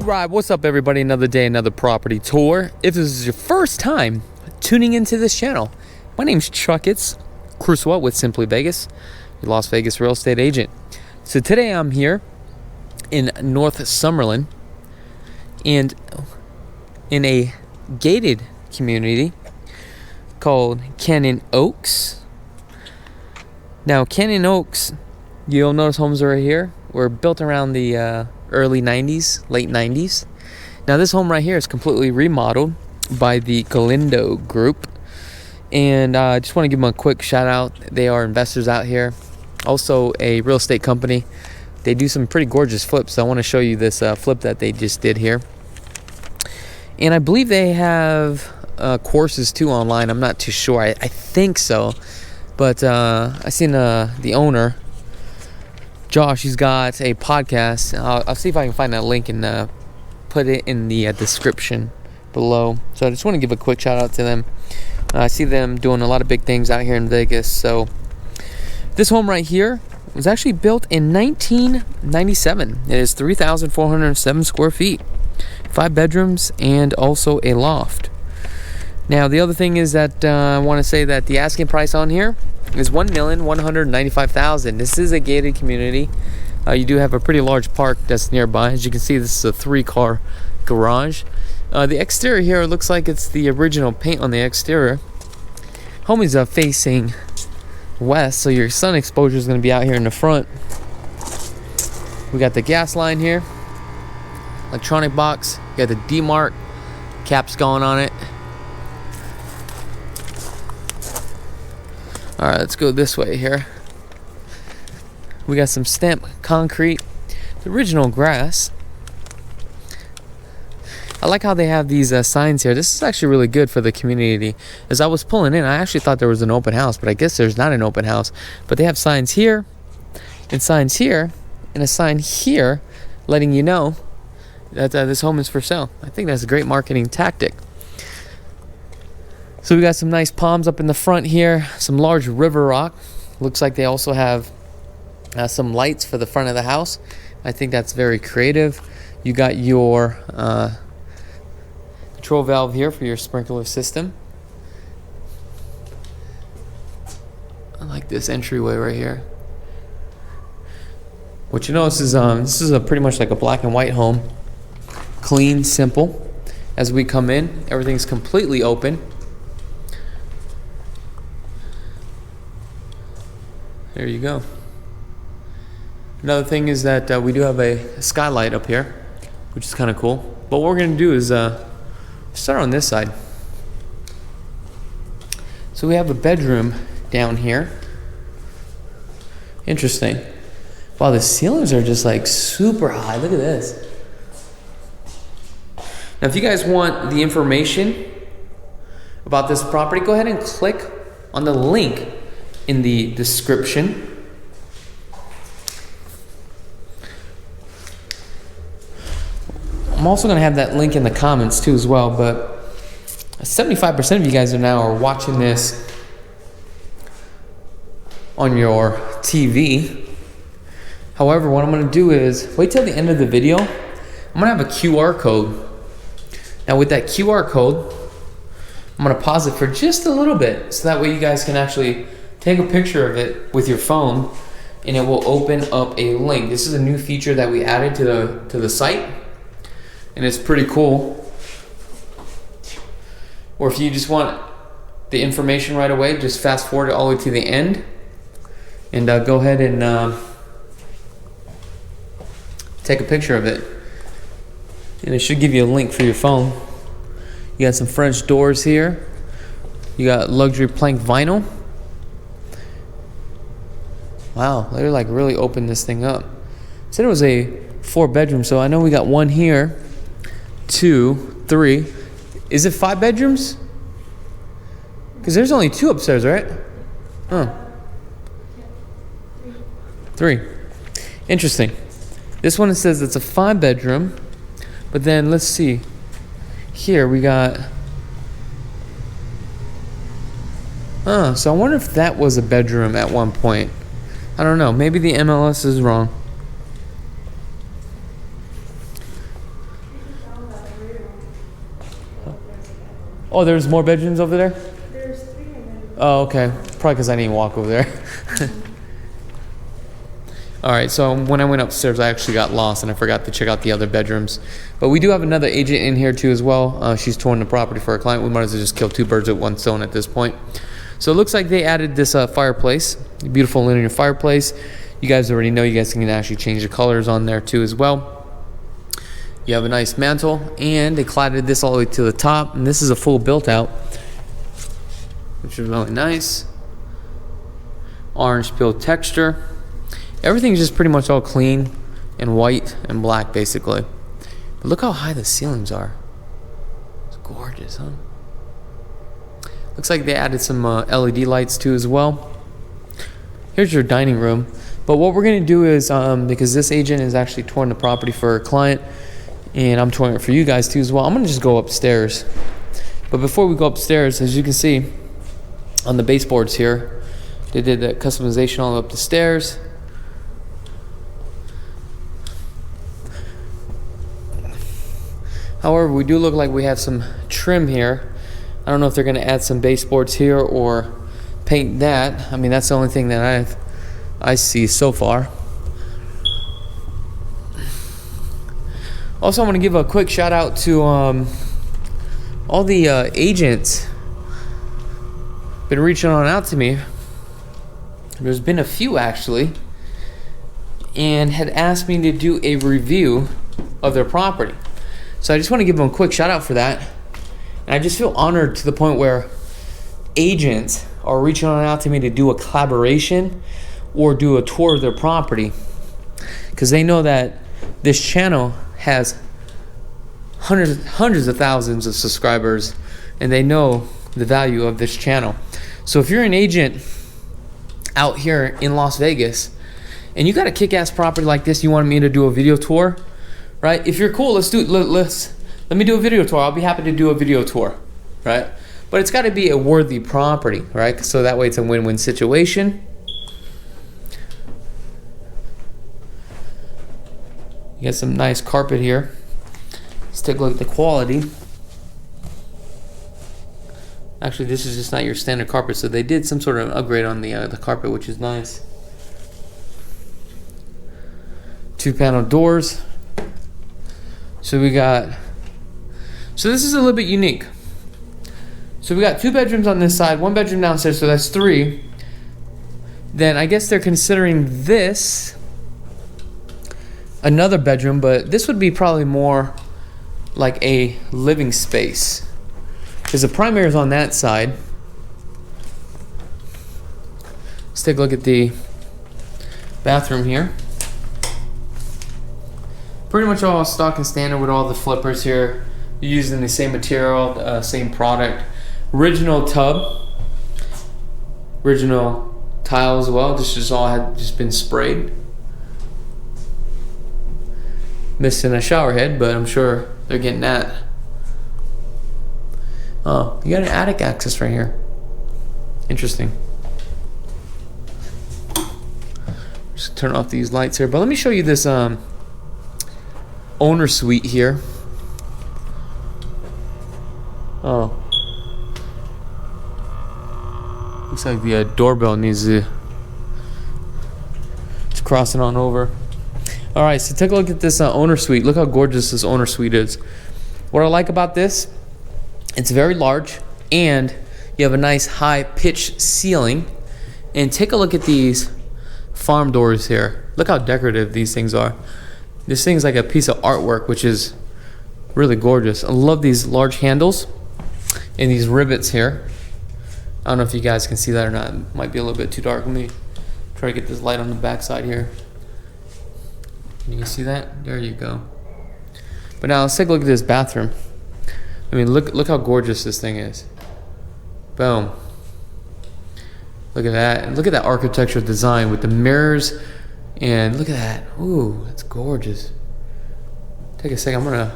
Alright, what's up everybody? Another day, another property tour. If this is your first time tuning into this channel, my name's Chakits, Krulsawat with Simply Vegas, your Las Vegas real estate agent. So today I'm here in North Summerlin and in a gated community called Canyon Oaks. Now Canyon Oaks, you'll notice homes right here were built around the early 90s, late 90s. Now this home right here is completely remodeled by the Galindo Group, and I just want to give them a quick shout out. They are investors out here, also a real estate company. They do some pretty gorgeous flips, so I want to show you this flip that they just did here. And I believe they have courses too online. I'm not too sure. I think so, but I seen the owner, Josh, he's got a podcast. I'll see if I can find that link and put it in the description below. So I just want to give a quick shout out to them. I see them doing a lot of big things out here in Vegas. So this home right here was actually built in 1997. It is 3,407 square feet, 5 bedrooms, and also a loft. Now the other thing is that I want to say that the asking price on here is $1,195,000. This is a gated community. You do have a pretty large park that's nearby. As you can see, this is a 3-car garage. The exterior here looks like it's the original paint on the exterior. Home is facing west, so your sun exposure is going to be out here in the front. We got the gas line here, electronic box. You got the D-Mark caps going on it. Alright, let's go this way here. We got some stamped concrete, the original grass. I like how they have these signs here. This is actually really good for the community. As I was pulling in, I actually thought there was an open house, but I guess there's not an open house. But they have signs here, and signs here, and a sign here letting you know that this home is for sale. I think that's a great marketing tactic. So we got some nice palms up in the front here, some large river rock. Looks like they also have some lights for the front of the house. I think that's very creative. You got your control valve here for your sprinkler system. I like this entryway right here. What you notice is this is pretty much like a black and white home. Clean, simple. As we come in, everything's completely open. There you go. Another thing is that we do have a skylight up here, which is kind of cool. But what we're going to do is start on this side. So we have a bedroom down here. Interesting. Wow, the ceilings are just like super high. Look at this. Now, if you guys want the information about this property, go ahead and click on the link in the description. I'm also going to have that link in the comments too as well, but 75% of you guys are watching this on your TV. However, what I'm going to do is wait till the end of the video. I'm going to have a QR code. Now with that QR code, I'm going to pause it for just a little bit so that way you guys can actually take a picture of it with your phone, and it will open up a link. This is a new feature that we added to the site, and it's pretty cool. Or if you just want the information right away, just fast forward it all the way to the end, and go ahead and take a picture of it, and it should give you a link for your phone. You got some French doors here. You got luxury plank vinyl. Wow, they're like really open this thing up. Said it was a 4-bedroom, so I know we got 1 here, 2, 3. Is it 5 bedrooms? Because there's only 2 upstairs, right? Oh. 3. Interesting. This one, it says it's a 5-bedroom, but then let's see. Here we got. So I wonder if that was a bedroom at one point. I don't know. Maybe the MLS is wrong. Oh, there's more bedrooms over there? There's 3 of them. Oh, okay. Probably because I didn't walk over there. All right, so when I went upstairs, I actually got lost and I forgot to check out the other bedrooms. But we do have another agent in here too as well. She's touring the property for a client. We might as well just kill 2 birds with 1 stone at this point. So it looks like they added this fireplace, beautiful linear fireplace. You guys already know you guys can actually change the colors on there too as well. You have a nice mantle, and they cladded this all the way to the top, and this is a full built out, which is really nice. Orange peel texture. Everything's just pretty much all clean and white and black basically. But look how high the ceilings are. It's gorgeous, huh? Looks like they added some LED lights too as well. Here's your dining room. But what we're gonna do is, because this agent is actually touring the property for a client, and I'm touring it for you guys too as well, I'm gonna just go upstairs. But before we go upstairs, as you can see on the baseboards here, they did the customization all up the stairs. However, we do look like we have some trim here. I don't know if they're gonna add some baseboards here or paint that. I mean, that's the only thing that I see so far. Also, I want to give a quick shout out to all the agents been reaching on out to me. There's been a few actually, and had asked me to do a review of their property. So I just want to give them a quick shout out for that. And I just feel honored to the point where agents are reaching on out to me to do a collaboration or do a tour of their property, because they know that this channel has hundreds of thousands of subscribers, and they know the value of this channel. So if you're an agent out here in Las Vegas and you got a kick-ass property like this, you want me to do a video tour, right? If you're cool, let's do it. Let me do a video tour. I'll be happy to do a video tour, right? But it's got to be a worthy property, right? So that way it's a win-win situation. You got some nice carpet here. Let's take a look at the quality. Actually, this is just not your standard carpet, so they did some sort of upgrade on the carpet, which is nice. 2-panel doors. So this is a little bit unique. So we got 2 bedrooms on this side, 1 bedroom downstairs, so that's 3. Then I guess they're considering this another bedroom, but this would be probably more like a living space, because the primary is on that side. Let's take a look at the bathroom here. Pretty much all stock and standard with all the flippers here. You're using the same material, same product. Original tub, original tile as well. This just all had just been sprayed. Missing a shower head, but I'm sure they're getting that. Oh, you got an attic access right here. Interesting. Just turn off these lights here, but let me show you this owner suite here. Oh, looks like the doorbell needs to. It's crossing on over. All right, so take a look at this owner suite. Look how gorgeous this owner suite is. What I like about this, it's very large, and you have a nice high pitched ceiling. And take a look at these farm doors here. Look how decorative these things are. This thing's like a piece of artwork, which is really gorgeous. I love these large handles and these rivets here. I don't know if you guys can see that or not. It might be a little bit too dark. Let me try to get this light on the back side here. Can you see that? There you go. But now let's take a look at this bathroom. I mean, look how gorgeous this thing is. Boom. Look at that. And look at that architectural design with the mirrors. And look at that. Ooh, that's gorgeous. Take a second. I'm going to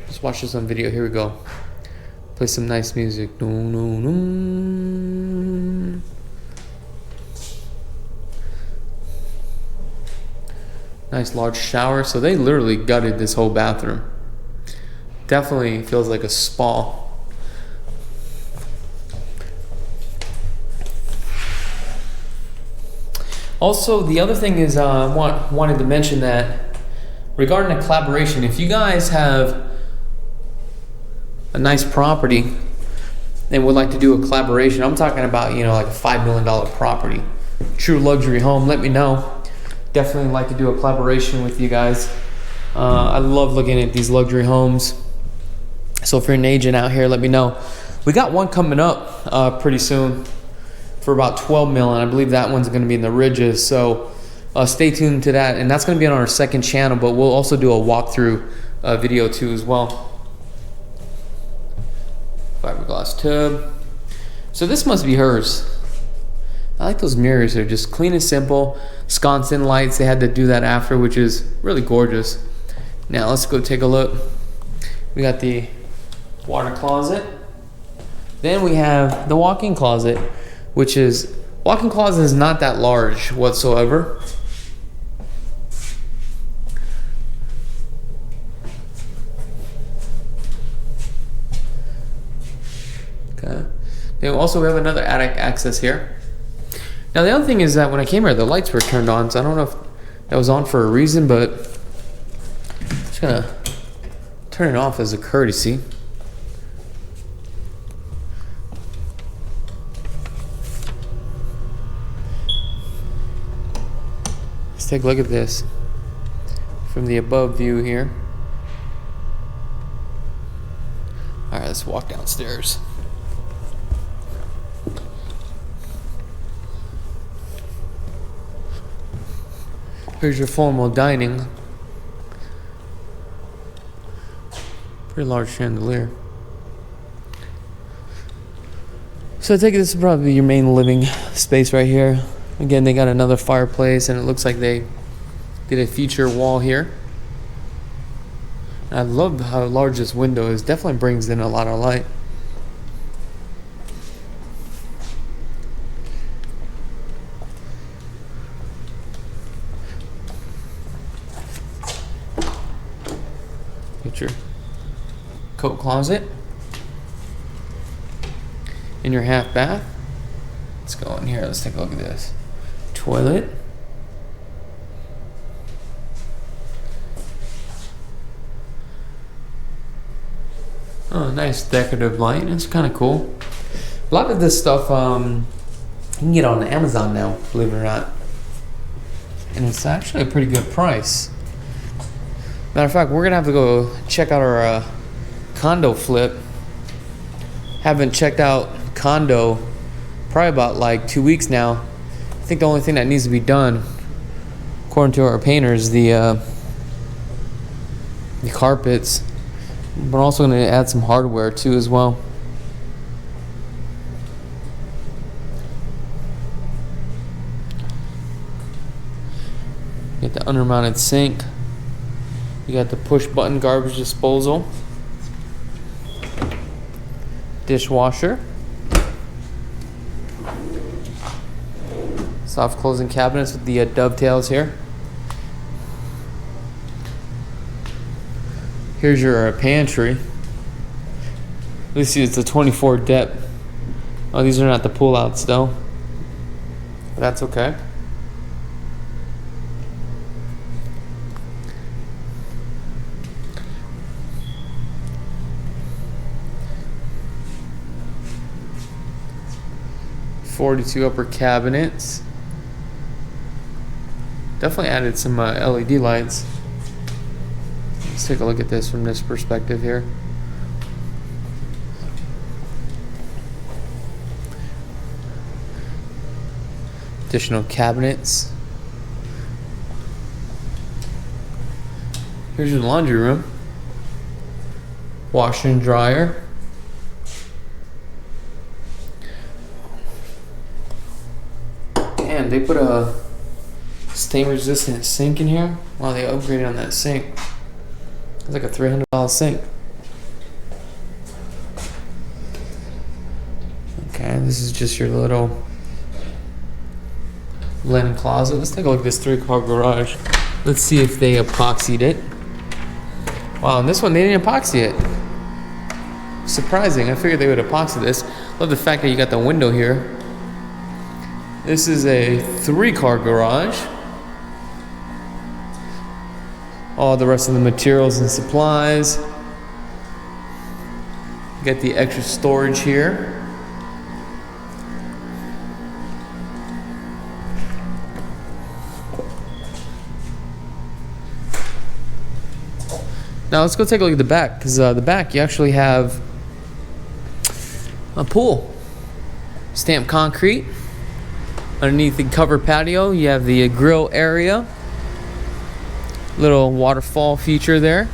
just watch this on video. Here we go. Play some nice music. No, no, no. Nice large shower. So they literally gutted this whole bathroom. Definitely feels like a spa. Also, the other thing is wanted to mention that regarding a collaboration, if you guys have a nice property and would like to do a collaboration, I'm talking about, you know, like a $5 million property, true luxury home, let me know. Definitely like to do a collaboration with you guys. I love looking at these luxury homes. So if you're an agent out here, let me know. We got one coming up pretty soon for about 12 million. I believe that one's going to be in the Ridges. So stay tuned to that. And that's going to be on our second channel, but we'll also do a walkthrough video too as well. Fiberglass tub. So this must be hers. I like those mirrors. They're just clean and simple. Sconce lights. They had to do that after, which is really gorgeous. Now let's go take a look. We got the water closet. Then we have the walk-in closet, which is, walk-in closet is not that large whatsoever. Okay. Then also we have another attic access here. Now the other thing is that when I came here, the lights were turned on, so I don't know if that was on for a reason, but I'm just gonna turn it off as a courtesy. Let's take a look at this from the above view here. All right, let's walk downstairs. Here's your formal dining. Pretty large chandelier. So I take it this is probably your main living space right here. Again, they got another fireplace, and it looks like they did a feature wall here. I love how large this window is. Definitely brings in a lot of light. Get your coat closet in your half bath. Let's go in here. Let's take a look at this. Toilet. Oh, nice decorative light. It's kind of cool. A lot of this stuff you can get on Amazon now, believe it or not. And it's actually a pretty good price. Matter of fact, we're gonna have to go check out our condo flip. Haven't checked out condo probably about like 2 weeks now. I think the only thing that needs to be done, according to our painters, the carpets. We're also going to add some hardware too as well. You got the undermounted sink. You got the push button garbage disposal. Dishwasher. Soft closing cabinets with the dovetails here. Here's your pantry. At least it's a 24 depth. Oh, these are not the pull outs though. But that's okay. .42 upper cabinets. Definitely added some LED lights. Let's take a look at this from this perspective here. Additional cabinets. Here's your laundry room. Washer and dryer. And they put a stain resistant sink in here. Wow, they upgraded on that sink. It's like a $300 sink. Okay, this is just your little linen closet. Let's take a look at this 3-car garage. Let's see if they epoxied it. Wow, and this one they didn't epoxy it. Surprising. I figured they would epoxy this. Love the fact that you got the window here. This is a 3-car garage. All the rest of the materials and supplies. Got the extra storage here. Now let's go take a look at the back, because the back you actually have a pool. Stamped concrete. Underneath the covered patio you have the grill area. Little waterfall feature there.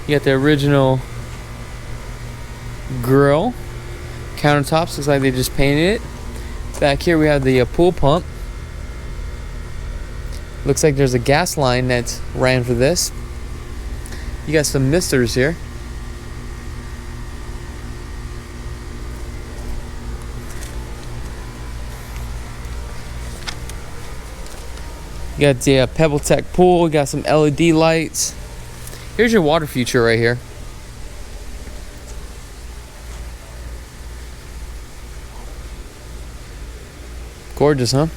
You got the original grill. Countertops, looks like they just painted it. Back here we have the pool pump. Looks like there's a gas line that ran for this. You got some misters here. You got the Pebble Tech pool. You got some LED lights. Here's your water feature right here. Gorgeous, huh?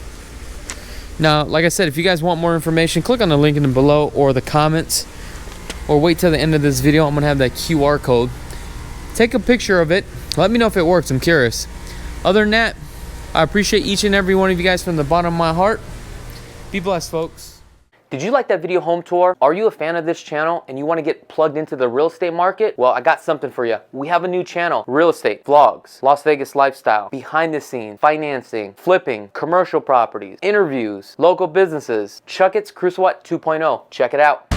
Now, like I said, if you guys want more information, click on the link in the below or the comments, or wait till the end of this video. I'm gonna have that QR code. Take a picture of it. Let me know if it works. I'm curious. Other than that, I appreciate each and every one of you guys from the bottom of my heart. Be blessed, folks. Did you like that video home tour? Are you a fan of this channel and you want to get plugged into the real estate market? Well, I got something for you. We have a new channel, real estate, vlogs, Las Vegas lifestyle, behind the scenes, financing, flipping, commercial properties, interviews, local businesses, Chakits Krulsawat 2.0. Check it out.